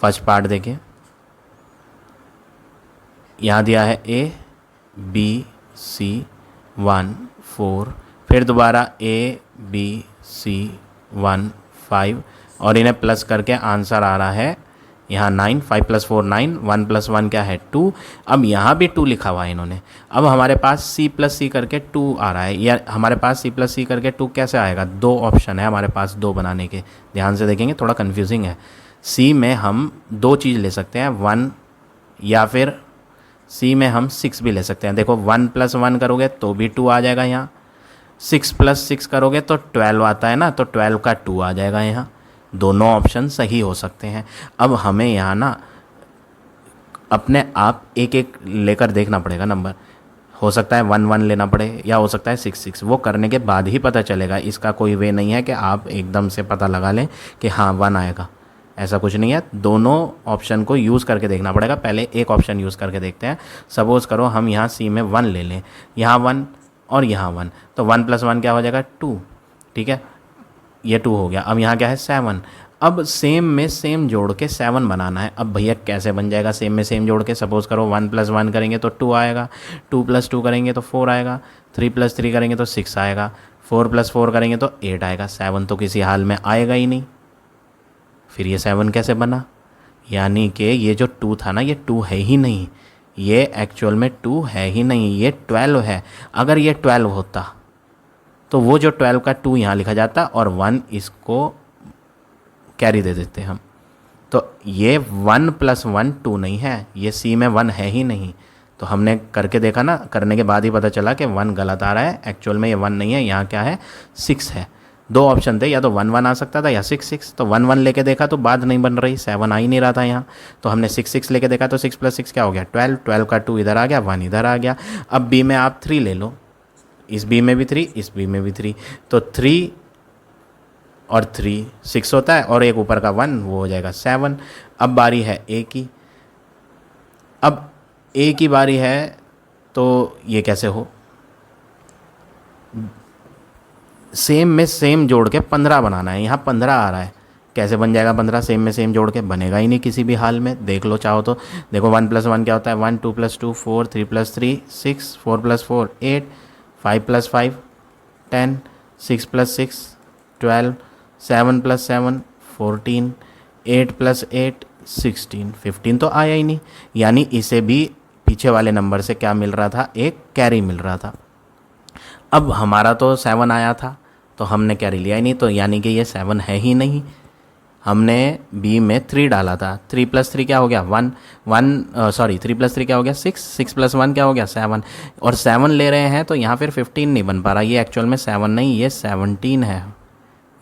Speaker 1: फर्स्ट पार्ट देखिए, यहाँ दिया है ए बी सी 1 4, फिर दोबारा ए बी सी 1 5, और इन्हें प्लस करके आंसर आ रहा है यहाँ 9। 5 + 4 9, 1 + 1 क्या है 2। अब यहाँ भी 2 लिखा हुआ है इन्होंने। अब हमारे पास C + C करके 2 आ रहा है, या हमारे पास C + C करके 2 कैसे आएगा, 2 ऑप्शन है हमारे पास 2 बनाने के। ध्यान से देखेंगे, थोड़ा कन्फ्यूजिंग है। C में हम 2 चीज़ ले सकते हैं, 1, या फिर C में हम 6 भी ले सकते हैं। देखो 1 + 1 करोगे तो भी 2 आ जाएगा यहाँ, 6 + 6 करोगे तो 12 आता है ना, तो 12 का 2 आ जाएगा यहाँ। दोनों ऑप्शन सही हो सकते हैं। अब हमें यहाँ ना अपने आप एक एक लेकर देखना पड़ेगा नंबर। हो सकता है 1 1 लेना पड़े, या हो सकता है 6 6, वो करने के बाद ही पता चलेगा। इसका कोई वे नहीं है कि आप एकदम से पता लगा लें कि हाँ 1 आएगा, ऐसा कुछ नहीं है। दोनों ऑप्शन को यूज़ करके देखना पड़ेगा। पहले एक ऑप्शन यूज़ करके देखते हैं। सपोज़ करो हम यहाँ C में 1 ले लें, यहाँ 1 और यहाँ 1, तो 1 + 1 क्या हो जाएगा 2, ठीक है, ये 2 हो गया। अब यहाँ क्या है 7। अब सेम में सेम जोड़ के 7 बनाना है। अब भैया कैसे बन जाएगा सेम में सेम जोड़ के, सपोज़ करो 1 + 1 करेंगे तो 2 आएगा, 2 + 2 करेंगे तो 4 आएगा, 3 + 3 करेंगे तो 6 आएगा, 4 + 4 करेंगे तो 8 आएगा। 7 तो किसी हाल में आएगा ही नहीं, फिर ये 7 कैसे बना, यानी कि ये जो 2 था ना, ये 2 है ही नहीं, ये एक्चुअल में 2 है ही नहीं, ये 12 है। अगर ये 12 होता तो वो जो 12 का 2 यहाँ लिखा जाता और 1 इसको कैरी दे देते हम। तो ये 1 + 1 2 नहीं है, ये C में 1 है ही नहीं। तो हमने करके देखा ना, करने के बाद ही पता चला कि 1 गलत आ रहा है, एक्चुअल में ये 1 नहीं है, यहाँ क्या है 6 है। 2 ऑप्शन थे, या तो 1 1 आ सकता था या 6 6। तो 1 1 लेके देखा तो बात नहीं बन रही, 7 आ ही नहीं रहा था यहाँ, तो हमने 6 6 लेके देखा, तो 6 + 6 क्या हो गया 12, 12 का 2 इधर आ गया, 1 इधर आ गया। अब B में आप 3 ले लो, इस B में भी 3, इस B में भी 3, तो 3 और 3 6 होता है, और एक ऊपर का 1 वो हो जाएगा 7। अब बारी है A की। अब A की बारी है, तो ये कैसे हो, सेम में सेम जोड़ के 15 बनाना है। यहाँ 15 आ रहा है, कैसे बन जाएगा 15, सेम में सेम जोड़ के बनेगा ही नहीं किसी भी हाल में। देख लो चाहो तो, देखो 1 + 1 क्या होता है 1, 2 + 2 4, 3 + 3 6, 4 + 4 8, 5 + 5 10, 6 + 6 12, 7 + 7 14, 8 + 8 16, 15 तो आया ही नहीं, यानी इसे भी पीछे वाले नंबर से क्या मिल रहा था, एक कैरी मिल रहा था। अब हमारा तो 7 आया था तो हमने कैरी लिया ही नहीं, तो यानी कि ये 7 है ही नहीं। हमने बी में 3 डाला था, 3 + 3 क्या हो गया 1, 3 + 3 क्या हो गया 6, 6 + 1 क्या हो गया 7, और 7 ले रहे हैं तो यहाँ फिर 15 नहीं बन पा रहा, ये एक्चुअल में 7 नहीं, ये 17 है।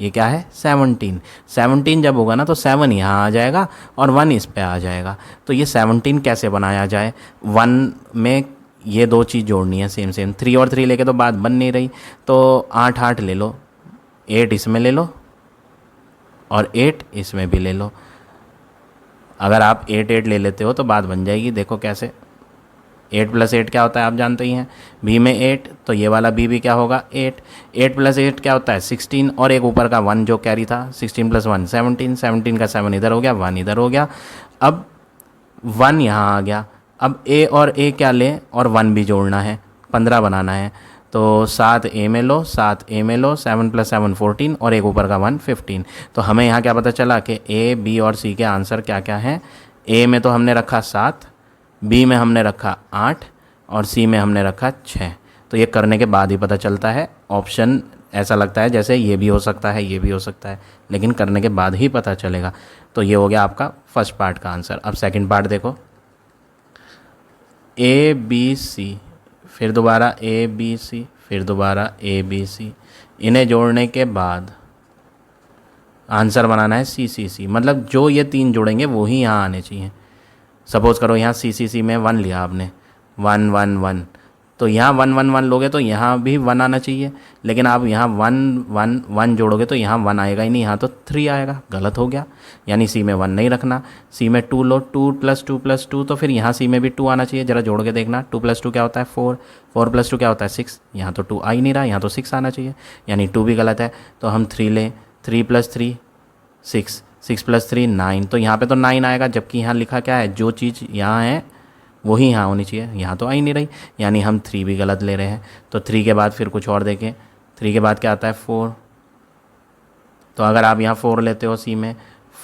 Speaker 1: ये क्या है 17, 17 जब होगा ना तो 7 यहाँ आ जाएगा और 1 इस पे आ जाएगा। तो ये 17 कैसे बनाया जाए, 1 में ये दो चीज़ जोड़नी है सेम सेम, 3 और 3 लेके तो बात बन नहीं रही, तो 8 8 ले लो, 8 इसमें ले लो और 8 इसमें भी ले लो। अगर आप 8 8 ले लेते हो तो बात बन जाएगी। देखो कैसे, 8 + 8 क्या होता है आप जानते ही हैं, बी में 8 तो ये वाला बी भी क्या होगा 8, 8 + 8 क्या होता है 16, और एक ऊपर का 1 जो कैरी था 16 + 1 17, 17 का 7 इधर हो गया, 1 इधर हो गया। अब 1 यहाँ आ गया, अब ए और ए क्या लें और 1 भी जोड़ना है, 15 बनाना है, तो 7 ए में लो, 7 ए में लो, 7 + 7 14 और एक ऊपर का 1 15। तो हमें यहाँ क्या पता चला कि ए बी और सी के आंसर क्या क्या हैं। ए में तो हमने रखा 7, बी में हमने रखा 8 और सी में हमने रखा 6। तो ये करने के बाद ही पता चलता है, ऑप्शन ऐसा लगता है जैसे ये भी हो सकता है ये भी हो सकता है, लेकिन करने के बाद ही पता चलेगा। तो ये हो गया आपका फर्स्ट पार्ट का आंसर। अब सेकंड पार्ट देखो, ए बी सी, फिर दोबारा ए बी सी, फिर दोबारा ए बी सी, इन्हें जोड़ने के बाद आंसर बनाना है सी सी सी, मतलब जो ये 3 जोड़ेंगे वो ही यहाँ आने चाहिए। सपोज़ करो यहाँ सी सी सी में 1 लिया आपने, 1 1 1, तो यहाँ 1 1 1 लोगे तो यहाँ भी 1 आना चाहिए, लेकिन आप यहाँ 1 1 1 जोड़ोगे तो यहाँ 1 आएगा ही नहीं, यहाँ तो 3 आएगा, गलत हो गया। यानी सी में 1 नहीं रखना, सी में 2 लो, 2 + 2 + 2, तो फिर यहाँ सी में भी 2 आना चाहिए। ज़रा जोड़ के देखना, 2 + 2 क्या होता है 4, 4 + 2 क्या होता है 6, यहाँ तो 2 आ ही नहीं रहा, यहाँ तो 6 आना चाहिए, यानी 2 भी गलत है। तो हम 3 लें, 3 + 3 6, 6 + 3 9, तो यहाँ पे तो 9 आएगा, जबकि यहाँ लिखा क्या है, जो चीज़ यहाँ है वही यहाँ होनी चाहिए, यहाँ तो आ ही नहीं रही, यानी हम 3 भी गलत ले रहे हैं। तो 3 के बाद फिर कुछ और देखें, 3 के बाद क्या आता है 4, तो अगर आप यहाँ 4 लेते हो सी में,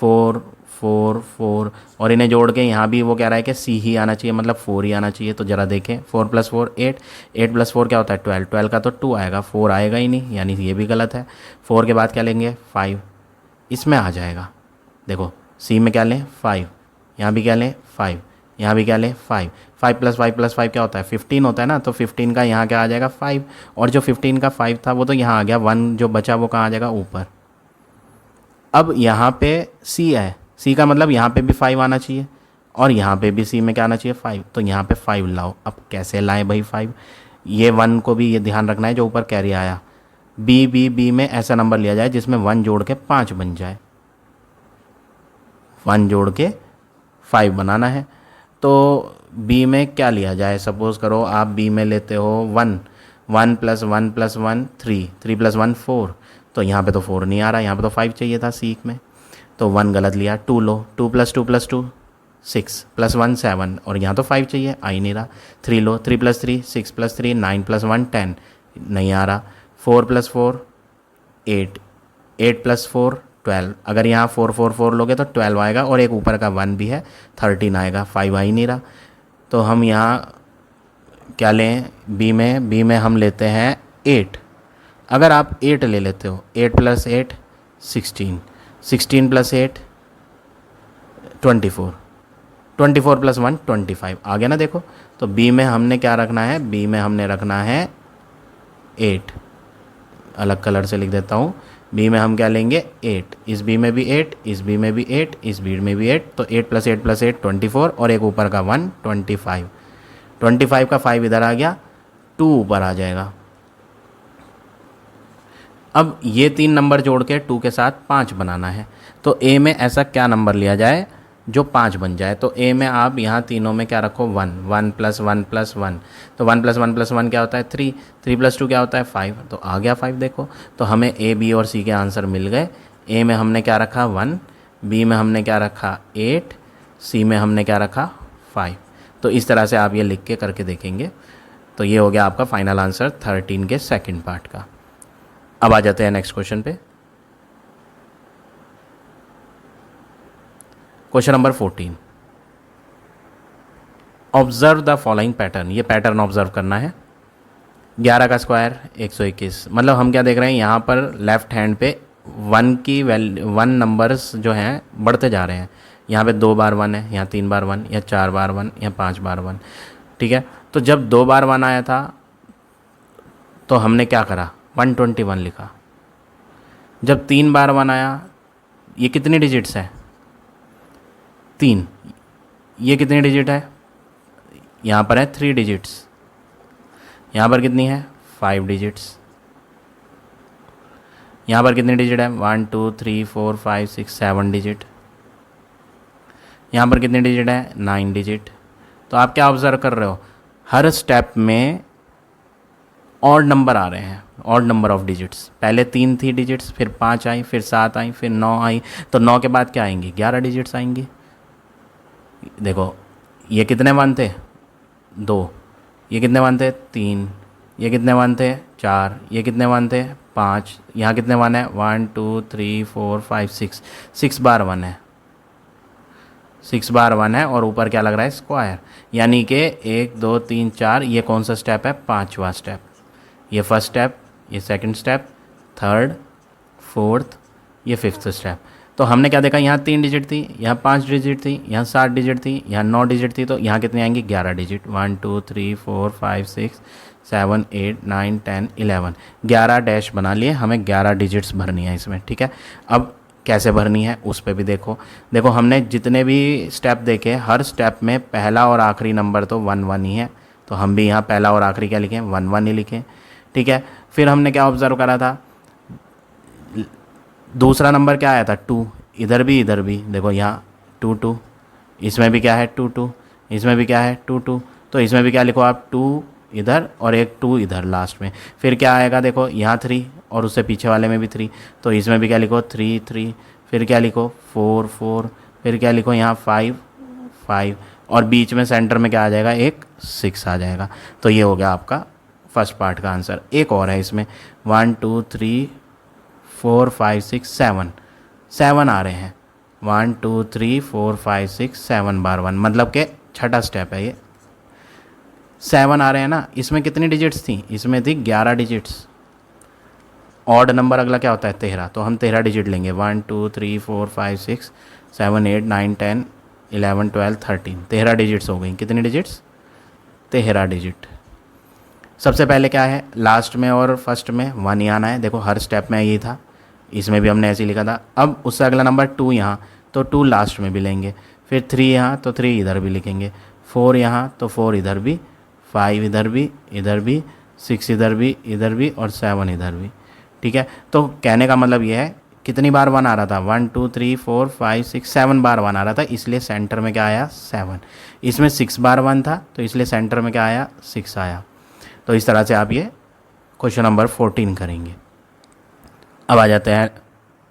Speaker 1: 4 4 4 और इन्हें जोड़ के यहाँ भी वो कह रहा है कि सी ही आना चाहिए, मतलब 4 ही आना चाहिए। तो ज़रा देखें, 4 + 4 8, 8 + 4 क्या होता है 12, 12 का तो 2 आएगा, 4 आएगा ही नहीं, यानी ये भी गलत है। 4 के बाद क्या लेंगे 5, इसमें आ जाएगा। देखो सी में क्या लें 5, यहाँ भी क्या लें 5, यहाँ भी क्या लें 5, 5 + 5 + 5 क्या होता है 15 होता है ना, तो 15 का यहाँ क्या आ जाएगा 5, और जो 15 का 5 था वो तो यहाँ आ गया, 1 जो बचा वो कहाँ आ जाएगा ऊपर। अब यहाँ पे सी है, सी का मतलब यहाँ पे भी 5 आना चाहिए और यहाँ पे भी सी में क्या आना चाहिए 5, तो यहाँ पे 5 लाओ। अब कैसे लाएं भाई 5, ये 1 को भी ये ध्यान रखना है जो ऊपर कैरी आया, बी में ऐसा नंबर लिया जाए जिसमें 1 जोड़ के 5 बन जाए, 1 जोड़ के 5 बनाना है। तो बी में क्या लिया जाए, सपोज़ करो आप बी में लेते हो 1, 1 + 1 + 1 3, 3 + 1 4, तो यहाँ पे तो 4 नहीं आ रहा, यहाँ पे तो 5 चाहिए था सीख में, तो 1 गलत लिया। 2 लो, 2 + 2 + 2 6 + 1 7, और यहाँ तो 5 चाहिए, आ ही नहीं रहा। 3 लो, 3 + 3 6 + 3 9 + 1 10, नहीं आ रहा। 4 + 4 8, 8 + 4 12, अगर यहाँ 4 4 4 लोगे तो 12 आएगा, और एक ऊपर का 1 भी है 13 आएगा, 5 आ ही नहीं रहा। तो हम यहाँ क्या लें, बी में हम लेते हैं 8। अगर आप 8 ले लेते हो, 8 + 8 16, 16 + 8 24, 24 + 1 25 आ गया ना। देखो तो बी में हमने क्या रखना है, बी में हमने रखना है 8, अलग कलर से लिख देता हूँ, बी में हम क्या लेंगे 8, इस बी में भी 8, इस बी में भी 8, इस बी में भी 8, तो 8 + 8 + 8 24, और एक ऊपर का 1 25, 25 का 5 इधर आ गया, 2 ऊपर आ जाएगा। अब ये 3 नंबर जोड़ के 2 के साथ 5 बनाना है, तो ए में ऐसा क्या नंबर लिया जाए जो 5 बन जाए। तो ए में आप यहाँ तीनों में क्या रखो 1, 1 + 1 + 1, तो 1 + 1 + 1 क्या होता है 3, 3 + 2 क्या होता है 5, तो आ गया 5। देखो तो हमें ए बी और सी के आंसर मिल गए। ए में हमने क्या रखा 1, बी में हमने क्या रखा 8, सी में हमने क्या रखा 5। तो इस तरह से आप ये लिख के करके देखेंगे। तो ये हो गया आपका फाइनल आंसर 13 के सेकंड पार्ट का। अब आ जाते हैं नेक्स्ट क्वेश्चन पे। Question number 14, observe the following pattern. ये पैटर्न ऑब्जर्व करना है। 11 का स्क्वायर 121, मतलब हम क्या देख रहे हैं यहाँ पर लेफ्ट हैंड पे 1 की वैल्यू 1 नंबर्स जो हैं बढ़ते जा रहे हैं। यहाँ पे 2 बार 1 है, यहाँ 3 बार 1, या 4 बार 1, या 5 बार 1। ठीक है, तो जब 2 बार 1 आया था तो हमने क्या करा, 121 लिखा। जब 3 बार 1 आया, ये कितनी डिजिट्स है, 3। ये कितनी डिजिट है, यहाँ पर है 3 डिजिट्स। यहाँ पर कितनी है, 5 डिजिट्स। यहाँ पर कितनी डिजिट है, 1 2 3 4 5 6 7 डिजिट। यहाँ पर कितनी डिजिट है, 9 डिजिट। तो आप क्या ऑब्जर्व कर रहे हो, हर स्टेप में ऑड नंबर आ रहे हैं, ऑड नंबर ऑफ डिजिट्स। पहले 3 थी डिजिट्स, फिर 5 आई, फिर 7 आई, फिर 9 आई, तो 9 के बाद क्या आएंगी, 11 डिजिट्स आएंगी। देखो ये कितने 1 थे, 2। ये कितने 1 थे, 3। ये कितने 1 थे, 4। ये कितने 1 थे, 5। यहाँ कितने 1 है, 1 2 3 4 5 6। 6 बार 1 है, 6 बार 1 है, और ऊपर क्या लग रहा है, स्क्वायर। यानी कि 1 2 3 4, ये कौन सा स्टेप है, 5वां स्टेप। ये फर्स्ट स्टेप, ये सेकंड स्टेप, थर्ड, फोर्थ, ये 5th स्टेप। तो हमने क्या देखा, यहाँ 3 डिजिट थी, यहाँ 5 डिजिट थी, यहाँ 7 डिजिट थी, यहाँ 9 डिजिट थी, तो यहाँ कितनी आएंगी, 11 डिजिट। 1 2 3 4 5 6 7 8 9 10 11, 11 डैश बना लिए। हमें 11 डिजिट्स भरनी है इसमें। ठीक है, अब कैसे भरनी है उस पर भी देखो। देखो हमने जितने भी स्टेप देखे, हर स्टेप में पहला और आखिरी नंबर तो 1 1 ही है, तो हम भी यहाँ पहला और आखिरी क्या लिखें, 1 1 ही लिखें। ठीक है, फिर हमने क्या ऑब्जर्व करा था, दूसरा नंबर क्या आया था, 2। इधर भी देखो यहाँ 2 2, इसमें भी क्या है 2 2, इसमें भी क्या है 2 2, तो इसमें भी क्या लिखो आप, 2 इधर और एक 2 इधर लास्ट में। फिर क्या आएगा, देखो यहाँ 3, और उससे पीछे वाले में भी 3, तो इसमें भी क्या लिखो 3 3। फिर क्या लिखो 4 4, फिर क्या लिखो यहाँ 5 5, और बीच में सेंटर में क्या आ जाएगा, एक 6 आ जाएगा। तो ये हो गया आपका फर्स्ट पार्ट का आंसर। एक और है इसमें, 1 2 3 4 5 6 7 आ रहे हैं। 1 2 3 4 5 6 7 बार 1, मतलब कि छठा स्टेप है ये। 7 आ रहे हैं ना, इसमें कितनी डिजिट्स थी, इसमें थी 11 डिजिट्स। ऑड नंबर अगला क्या होता है, 13, तो हम 13 डिजिट लेंगे। 1 2 3 4 5 6 7 8 9 10 11 12 13, 13 डिजिट्स हो गई। कितनी डिजिट्स, 13 डिजिट। सबसे पहले क्या है, लास्ट में और फर्स्ट में 1 ही आना है। देखो हर स्टेप में यही था, इसमें भी हमने ऐसे ही लिखा था। अब उससे अगला नंबर 2 यहाँ, तो 2 लास्ट में भी लेंगे। फिर 3 यहाँ, तो 3 इधर भी लिखेंगे। 4 यहाँ, तो 4 इधर भी, 5 इधर भी, 6 इधर भी, और 7 इधर भी। ठीक है, तो कहने का मतलब ये है, कितनी बार 1 आ रहा था, 1 2 3 4 5 6 7 बार 1 आ रहा था, इसलिए सेंटर में क्या आया, 7। इसमें 6 बार 1 था, तो इसलिए सेंटर में क्या आया, 6 आया। तो इस तरह से आप ये क्वेश्चन नंबर 14 करेंगे। अब आ जाते हैं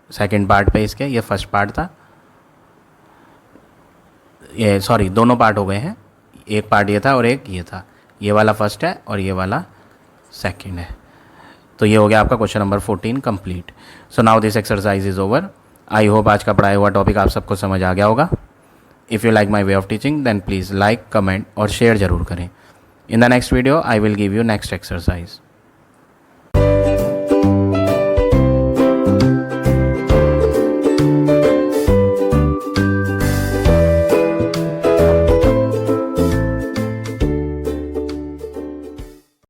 Speaker 1: सेकंड पार्ट पे इसके। ये फर्स्ट पार्ट था, ये सॉरी दोनों पार्ट हो गए हैं। एक पार्ट ये था और एक ये था। ये वाला फर्स्ट है और ये वाला सेकंड है। तो ये हो गया आपका question number 14 complete. So now this exercise is over. I hope आज का पढ़ाया हुआ टॉपिक आप सबको समझ आ गया होगा। If you like my way of teaching then please like, comment और शेयर ज़रूर करें। In the next video, I will give you next exercise.